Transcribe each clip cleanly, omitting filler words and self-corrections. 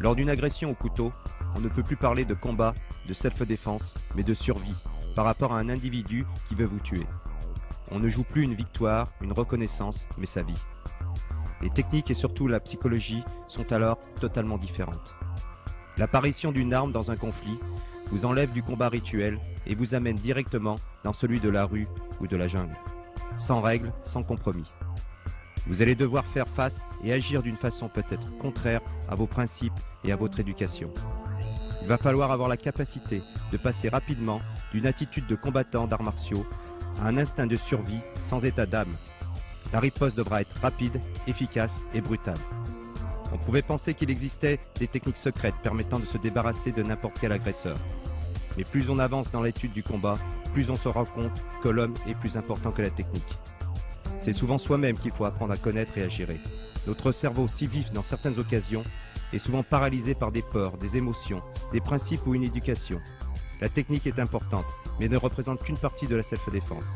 Lors d'une agression au couteau, on ne peut plus parler de combat, de self-défense, mais de survie, par rapport à un individu qui veut vous tuer. On ne joue plus une victoire, une reconnaissance, mais sa vie. Les techniques et surtout la psychologie sont alors totalement différentes. L'apparition d'une arme dans un conflit vous enlève du combat rituel et vous amène directement dans celui de la rue ou de la jungle. Sans règles, sans compromis. Vous allez devoir faire face et agir d'une façon peut-être contraire à vos principes et à votre éducation. Il va falloir avoir la capacité de passer rapidement d'une attitude de combattant d'arts martiaux à un instinct de survie sans état d'âme. La riposte devra être rapide, efficace et brutale. On pouvait penser qu'il existait des techniques secrètes permettant de se débarrasser de n'importe quel agresseur. Mais plus on avance dans l'étude du combat, plus on se rend compte que l'homme est plus important que la technique. C'est souvent soi-même qu'il faut apprendre à connaître et à gérer. Notre cerveau, si vif dans certaines occasions, est souvent paralysé par des peurs, des émotions, des principes ou une éducation. La technique est importante, mais ne représente qu'une partie de la self-défense.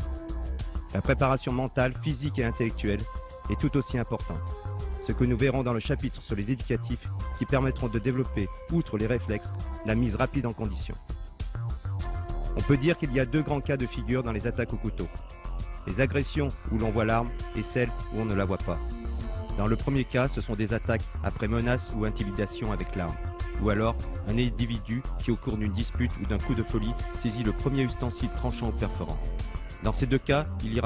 La préparation mentale, physique et intellectuelle est tout aussi importante. Ce que nous verrons dans le chapitre sur les éducatifs qui permettront de développer, outre les réflexes, la mise rapide en condition. On peut dire qu'il y a deux grands cas de figure dans les attaques au couteau. Les agressions où l'on voit l'arme et celles où on ne la voit pas. Dans le premier cas, ce sont des attaques après menace ou intimidation avec l'arme. Ou alors, un individu qui au cours d'une dispute ou d'un coup de folie saisit le premier ustensile tranchant ou perforant. Dans ces deux cas, il ira